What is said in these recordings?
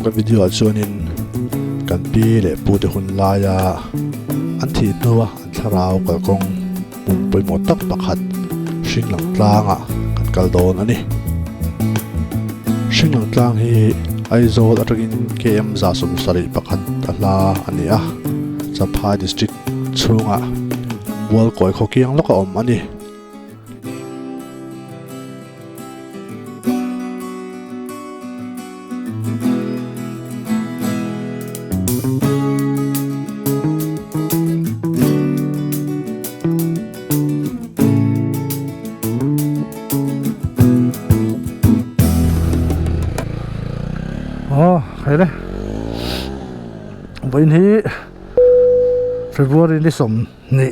cái video chuanin kan pi le pu te hun la ya an thi nuwa an tharau kal kong pui mo tak pakhat hring lang tlanga kan kal don ani hring lang tlang hi aizol atagin KM za sum sari pakhat ala ani a Champhai district chunga wal koi khokiang loka om ani hay đấy bên hi February ni som ni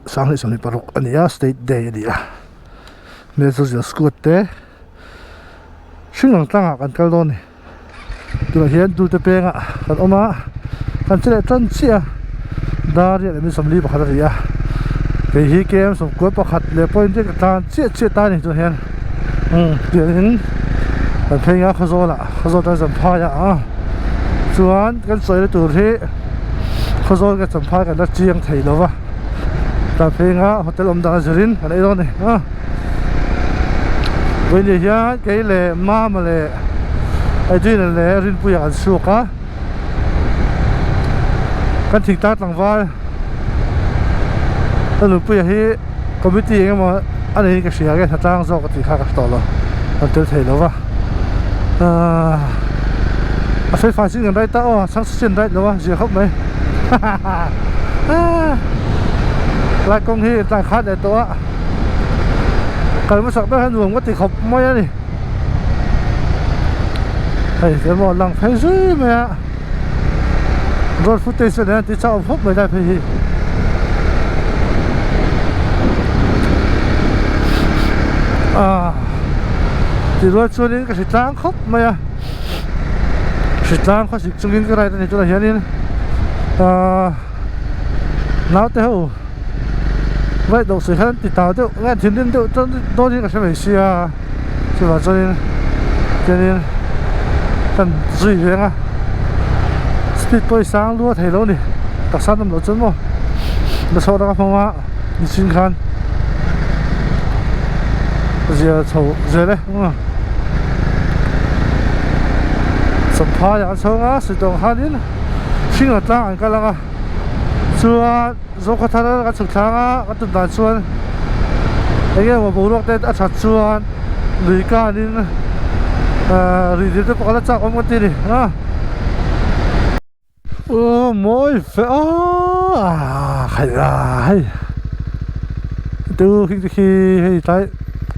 sang ni som ni parok ania state day dia me so just school te sing tanga kan kal don ni tu hian tu te penga kan oma kan chele tan chia dar ya mi som li pakhat ria ke hi kem som ko pakhat le point te tan chia ta ni tu hian tin kan penga khazo ta Champhai a chuan kan soi tur hi khazo ka Champhai kan la chiang thei lova ta penga hotel omdang zerin kan ei don ni với lý do cái lệ mà lệ ai đi lệ rin bùi ăn suộc á cái thịt tát lằng vai cái lục bùi hi committee cái mà anh ấy cái gì cái trang do cái thịt khác cái rồi anh tự thấy đâu phải phải xin cái đấy tao sáng xin đấy đâu gì không mấy lại công hi lại khác để tôi cái mà sắp tới nuông có thể khóc mấy đi, hey cái món lăng phải gì mà, rồi phút tây sẽ đến thì sao phút mớiได้phải gì, thì rồi cho nên cái sự trang khóc mà, sự trang có sự chung cái này cho là hiện nay, nào theo vậy đầu sự hơn thì tao đâu nghe thiên nhiên đâu đôi khi cái sự này xia chứ mà cho nên cần duy vậy à speed boy sáng luôn thấy lâu nè đặc sản làm đồ chân mà nó sau đó các phong á đi xin khăn giờ thầu giờ đấy đúng không Champhai ăn sâu á sự đồng hành đến xin ở ta ăn cái là chua do cái thằng cái sực thang á cái tụt đàn chuan cái mà bố lúc đấy đã chặt chuan lưỡi cá đi lưỡi đi tới có là chắc ông cái gì à mồi phải hay từ khi hay tại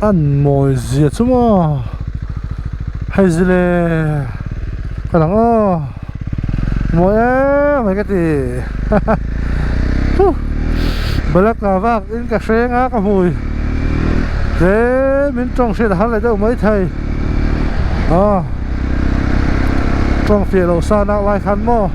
ăn mồi gì chứ mà hay gì嘞cái thằng mồi mấy cái gì Black lava in cái xe ngã cái mùi thế mình trong xe hắn lại đâu mấy thầy trong phía đầu xa nào lại khăn mò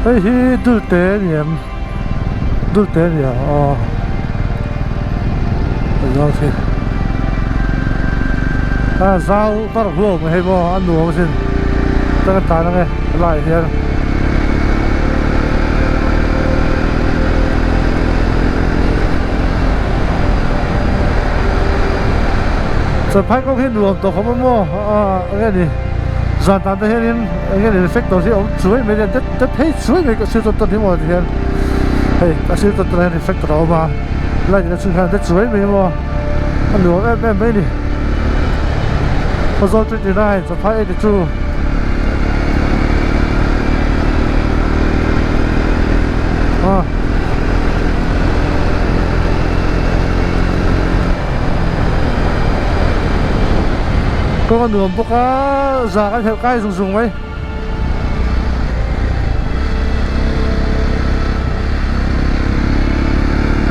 hey hi du tế nhỉ rồi thì sao bắt đầu luộc hay bò ăn luộc xin tất cả nó nghe lại thì Champhai có cái luộc tổ không có mua cái gì dàn tàn tới hiện cái này effect đầu tiên ông chuối mấy cái đất thấy chuối mấy cái siêu tốt thì mà thì hey cái siêu tốt này effect đầu mà lại cái siêu hàng đất chuối mấy mà anh luộc em mấy đi có rồi thì này Champhai thì chú có con đường bốc á ra cái theo cái dùng ấy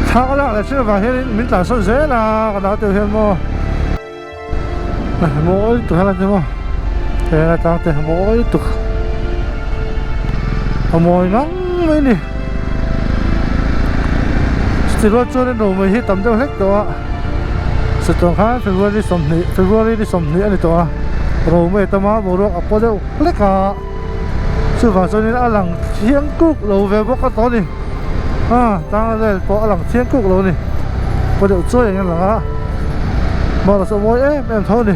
tháo ra là chưa vào hiện mình tạo sân dễ là cái đó từ hiện mua mỗi tụi hay là thế mà là tăng thế mỗi tục mỗi nắng mấy nè chỉ lo cho nên đồ mới hít tầm đâu hết đó sự tổng khá February đi sầm nị anh đó rồi mới tao má bộ ruộng ấp đâu hết cả sự vào cho nên ăn lằng thiên cúc lâu về bốc cái đó đi tăng lên bỏ lằng thiên cúc lâu đi bộ đều chơiอย่างนั้นเหรอmà là sao mỗi em thôi đi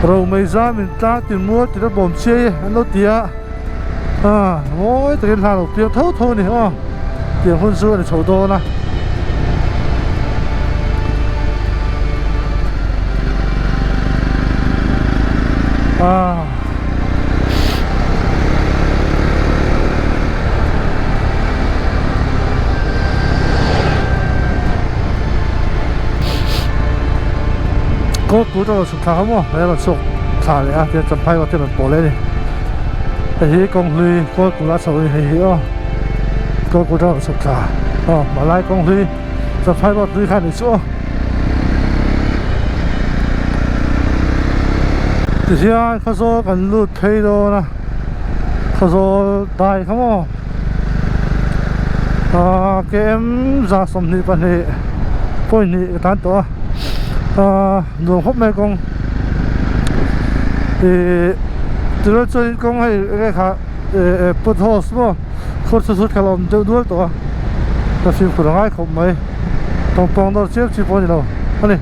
rồi mấy giờ mình ta tìm mua thì nó bom xe nó tía mỗi tiền hàng đầu tiền thấu thôi này tiền hôn sự này sầu đô nè có cú cho sụp thả không đấy là sụp thả đấy thì chấm phai vào thì mình bỏ lên đi thì công huy có cú lá sầu thì có cú cho sụp thả mà lại công huy chấm phai vào thì khai được số thì giờเขา说กัน路推到呢เขา说ได้không cái em ra xong thì bạn này coi này cáiตัวđường hốc mê công thì từ đó chơi công hay cái khác bút hồ số khốt sút cái lòng tiêu đuôiตัวแต่ฟิล์มขุดง่ายขมไหมตรงปองตัวเชือกชีพนี่เราอันนี้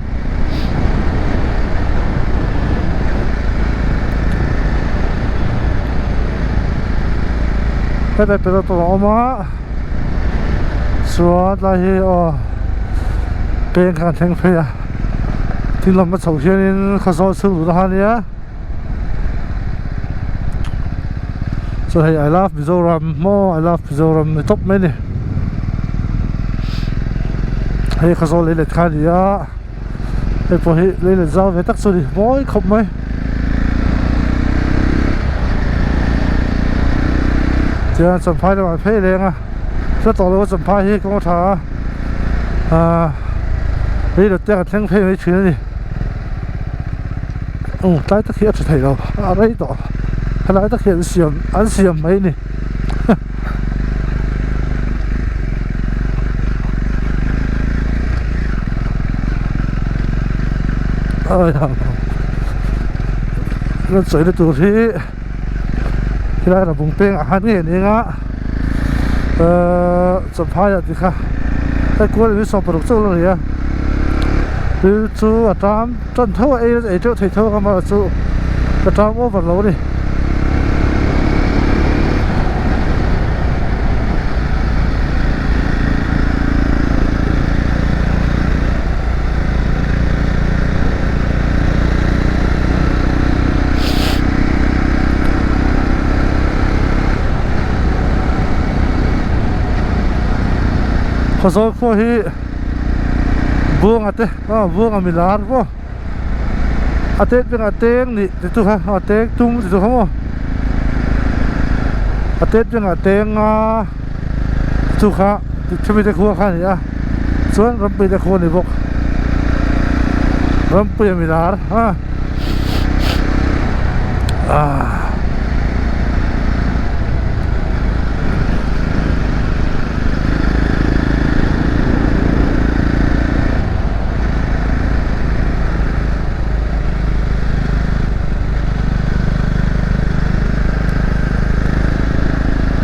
ไปแต่เป็นตัวออกมาสวัสดีเป็นการแข่งเพียที่เรามาส่งเชียร์นี่เขาสอนสื่อทหารเนี่ยส่วนให้ I love Mizoram more I love Mizoram ในท็อปไหมเนี่ยให้เขาสอนเล่นขันเนี่ยให้พอให้เล่นเจ้าไปตักสุดโอ้ยขบไหมเจ้าสัมภาษณ์มาเพ่เลยอ่ะถ้าต่อเลยว่าสัมภาษณ์ที่กองทัพนี่เราเจอกันทั้งเพ่ไม่ชื้นดิใต้ตะเคียนจะถ่ายเราอะไรต่ออะไรตะเคียนเสียมอันเสียมไหมนี่เราสวยในตัวที่ได้เราบุงเป้งอาหารนี่เองอ่ะสัมภาษณ์ดิค่ะแต่กลัวหรือสอบประดุกเจ้าเลยอ่ะหรือจูอาจารย์จนเท่าเจ้าถ่ายเท่ากันมาจูอาจารย์ว่าแบบเราดิเขาสอนพวกที่บุ้งอาเต้บุ้งอามิลาร์พวกอาเต้เป็นอาเต้งนี่ติดตัวฮะอาเต้งตุ้มติดตัวเขาโมอาเต้เป็นอาเต้งตัวเขาติดช่วยตะคัวข้านี่ส่วนรำปีตะคัวนี่พวกรำปีอามิลาร์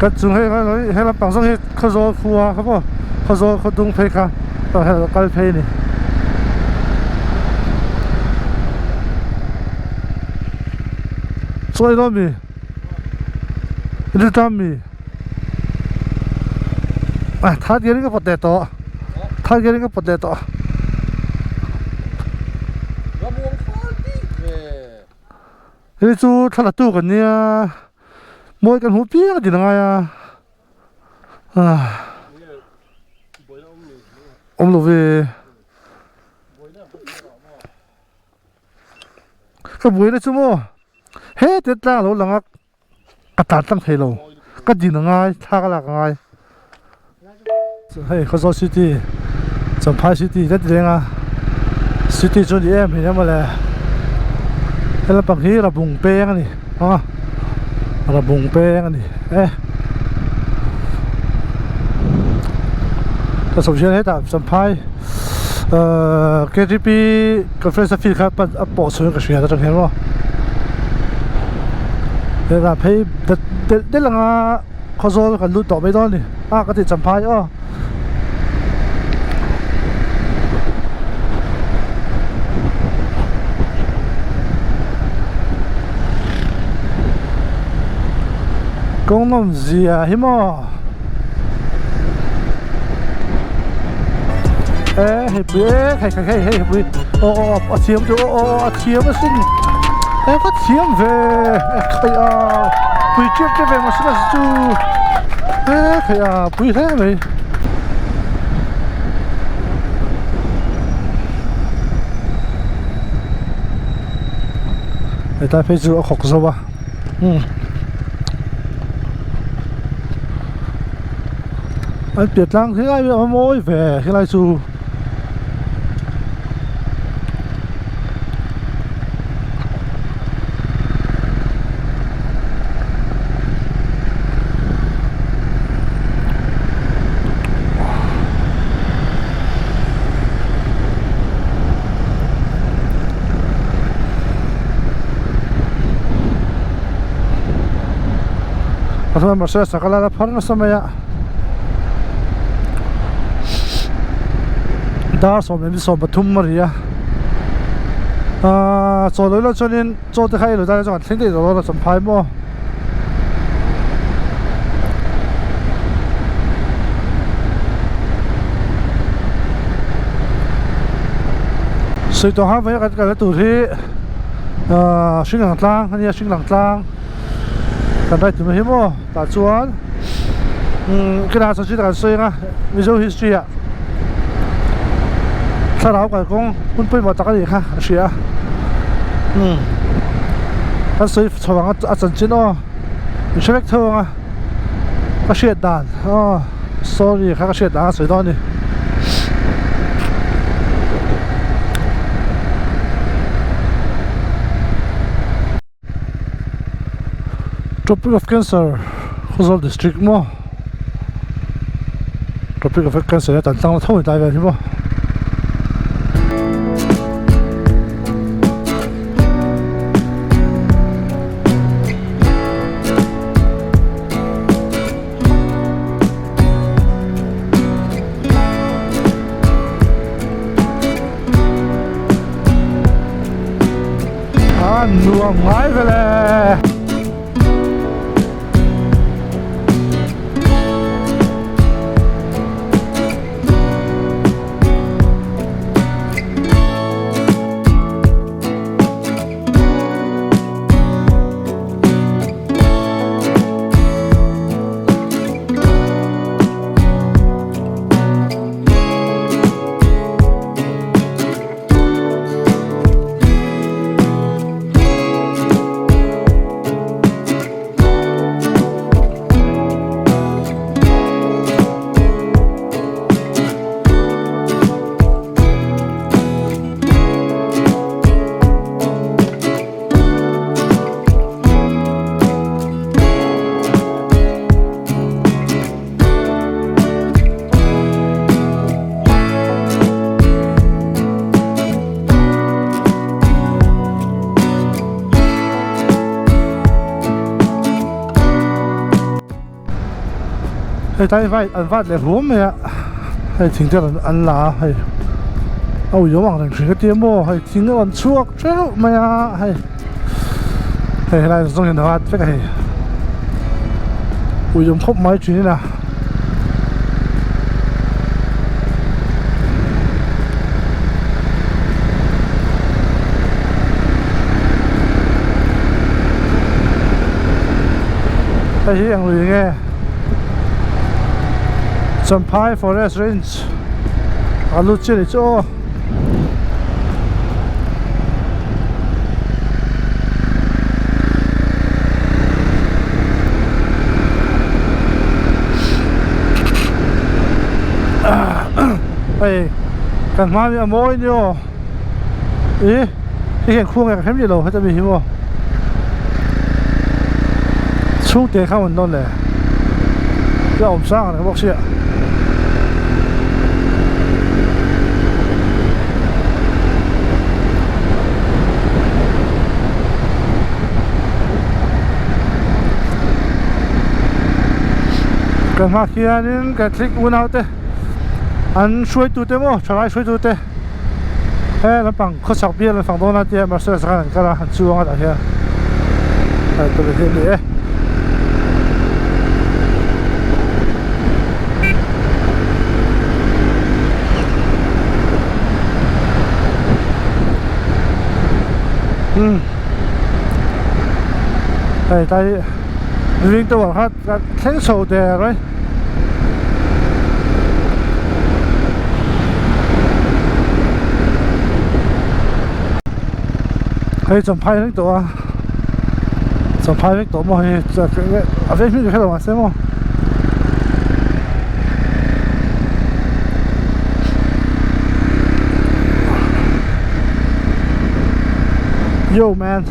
ก็จุงให้เราปังส่งให้เขาโซ่ครัวครับพ่อเขาโซ่เขาดุงเพลค่ะต่อให้เราการเพลนี่สวยน้อมีดูตามมีทัดเกลิก็ปดเตะต่อทัดเกลิก็ปดเตะต่อนี่จูทะเลตู้กันเนี่ยมวยกันหัวเปี้ยกันยังไงลูกเวก็บวยได้ชั่วโมงเฮ้เด็ดจ้าเราหลังกระตัดตั้งเทโลก็ยิงยังไงท่ากันหลังไงเฮ้เขาโซซิตี้ Champhai City rất riêng City cho đi em thì em mà là cái là bằng hi là bùng pe này là bùng pe này ta首先喺Champhai KTP conference field ครับปอสวยกับเสียตรงเห็นบ่เดี๋ยวให้เด็ดหลังเขาโซ่กันลุดต่อไปตอนนี้ก็ติดChamphai公弄gì à hiếm à hey bui hey bui thiếm chỗ thiếm mà xin có thiếm về bui trước cái về mà xin là chú bui thế vậy người ta phải rửa khóc rồi ba anh biết lắm thế này mà môi về thế này chú Asal masa sakala parna samaya dar som em som pathum maria cho lối lo cho nên cho tới khai rồi ta cho thỉnh rồi là Champhai mo sự tổ hợp với cái tủ thì sinh lăng tlang anh em sinh lăng tlangกันได้ถึงหิมะตาชวนขณะสังเกตการสวยงามวิจุ history ถ้าเราก็คงคุณไปหมดตะกันอีกค่ะเสียถ้าสวยชาวบ้านอาจารย์จีนมีเชฟเทอร์ก็เสียดาน sorry ค่ะก็เสียดานสวยตอนนี้Tropic of Cancer Khuzol District mo Tropic of Cancer tan tang la thoi tai ve hi bo nuông ngai ve le tại vậy ăn vặt để húm mày ạ hay thỉnh thoảng ăn lá hay yếu bằng thành cái tiêm bò hay thỉnh thoảng ăn chuột chéo mày ạ hay này trong hiện thực với cái yếu thóc máy chuyện này nè cái gì người nghe Champhai Forest Range alu chili cho hey kan mami amoy niyo hiện khuôn cái phim gì đâu hết ta bị hiểu xuống tiền không mình đâu nè cái ống sáng này bác sĩ ạ cái mà kia nên cái click uốn áo thế anh xuôi tụt thế mo trở lại xuôi tụt thế là bằng khó sọc bia là phòng đó là tiệm mà sẽ ra cái là hành xuông ở đây tôi được thêm nữa đây đây riêng tôi bảo hát khen sầu đè rồi hay chọn phai những tổ chọn phai những tổ mà hay cái ở đây mình cái đâu mà xem không yo man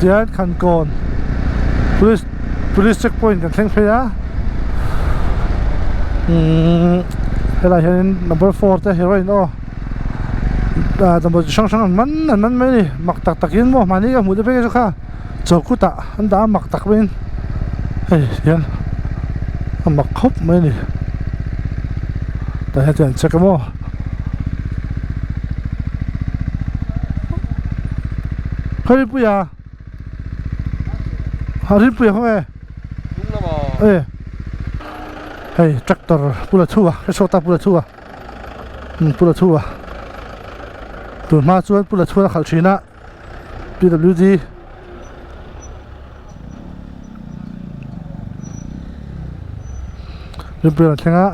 thì anh khăn còn police checkpoint kan theng phaya hay là hiện number 4 te heroin o number sang man mai ni mak tak takin mo mani ka mu de pe ka chokuta an da mak tak ben hey yan mak khop mai ni ta heten check mo khari puya Harin puya không e? Đúng là ê hey tractor pula thua cái số ta pula thua pula thua tụi ma chuan pula thua là khảo china PWD Rin puya là thang á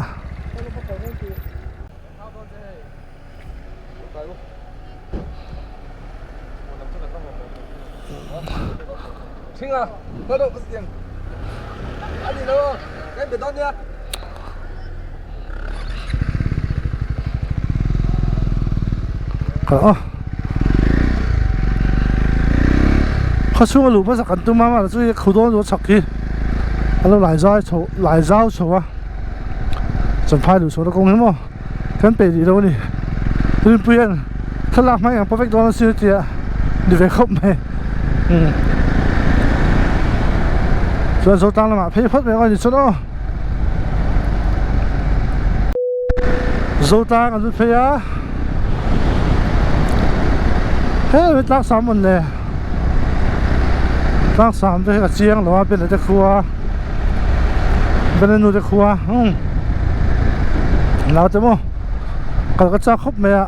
Singa, hello, cái tiếng. Anh đi đâu? Cái bê tông nha. Đó. Khó xuống lũ bắt sẵn tụi mà chú ý khẩu đôn rồi sọc kì. Anh lại giao số à. Chẳng phải lũ số đó công hiếm không? Cái bể đi đâu nè. Rin puya thật lạc mấy ngàn perfect đó là siêu tìa. Đi về không mày. Cho số tăng là mà phê phất mẹ coi gì số đó số tăng còn phê á thế mới tác xóm mình nè tác xóm cho cái chiêng đó bên này cái khua bên này nuôi cái khua nào chứ mô còn cái cha khóc mẹ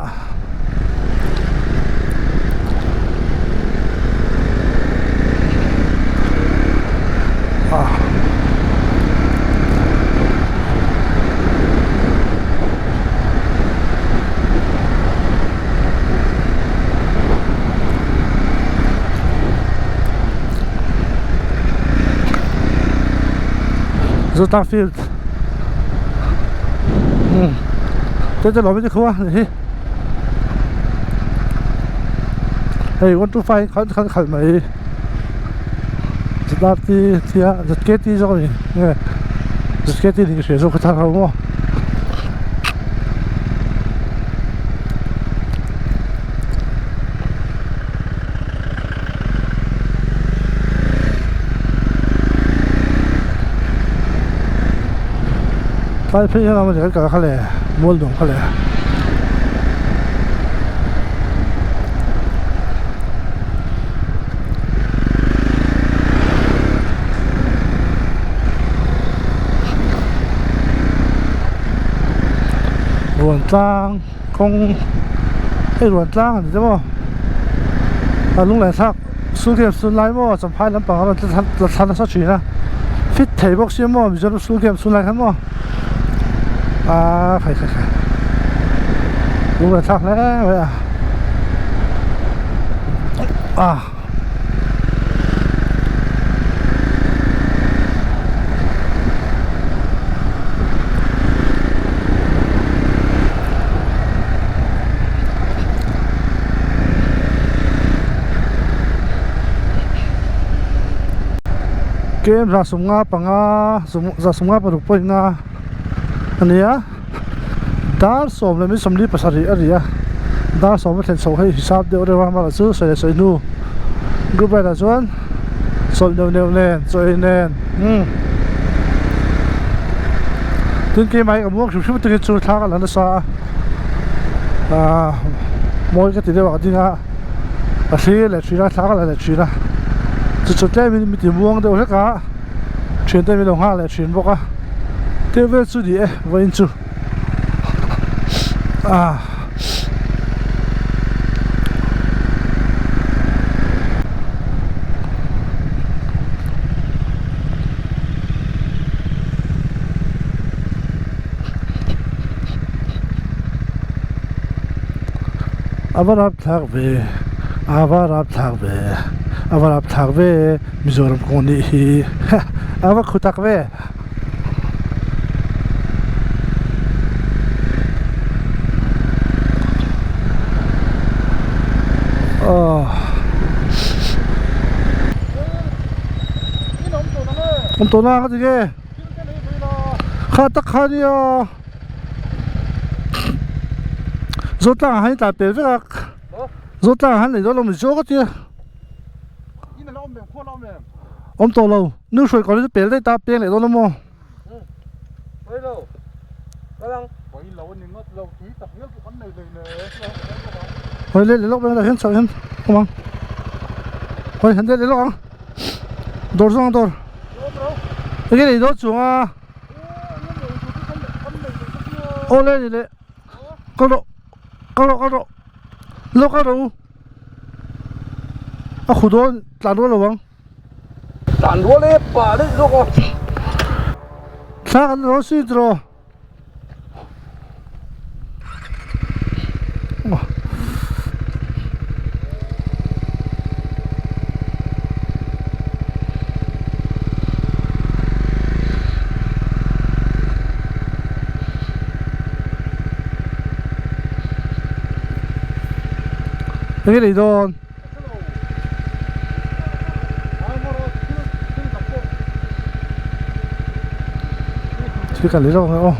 Zota Field Thế lỗi với khóa này hey, want to find khẩn mày Zota thì giật kết đi rồi giật kết đi thì sẽ rồi cái thằng không phải phải làm gì cái khá là mua đồ khá là buồn tang kong ai ruột lang thì đó lúc này thắc xuống game xuống lại mà chấm hai lắm bằng là thật là sao chuyện à fit thể bốc xí mà bây giờ xuống game xuống lại hắn mà phải lúc này thắc đấy vậy game ra sum nga panga ra sum nga paruk poi nga ania dar som le mi somli pasari aria dar som thlen so hei hisab de orewa ma chu sai nu group ra chuan sol neu len choi nen tin ke mai amok shu tu chu thla ka lan sa moi ka ti de wa dinga a hri le thira thla ka la thira chút đấy mình tìm mua đâu hết cả chuyển tới mình đồng hoa lại chuyển bốc á tiêu về chú đi với chú avar ap thak ve Mizoram koni hi ava khutak ve om to na ka dige kha tak kha dia zota hai ta pe ve zota han le do lo mi zo ka ti ông to lâu nước sôi có cái bể ta bể lại đó nó mò thôi lên lốc bên là hiện sợ hiện không ăn thôi hiện lên lốc ăn đổ xuống đổ cái này đổ xuống ô lên đi đấy cao độ lốc cao độ khu đó là đó là vâng tàn đũa đấy bà đấy rồi con sao nó suy rồi cái này rồi cái cả lấy đâu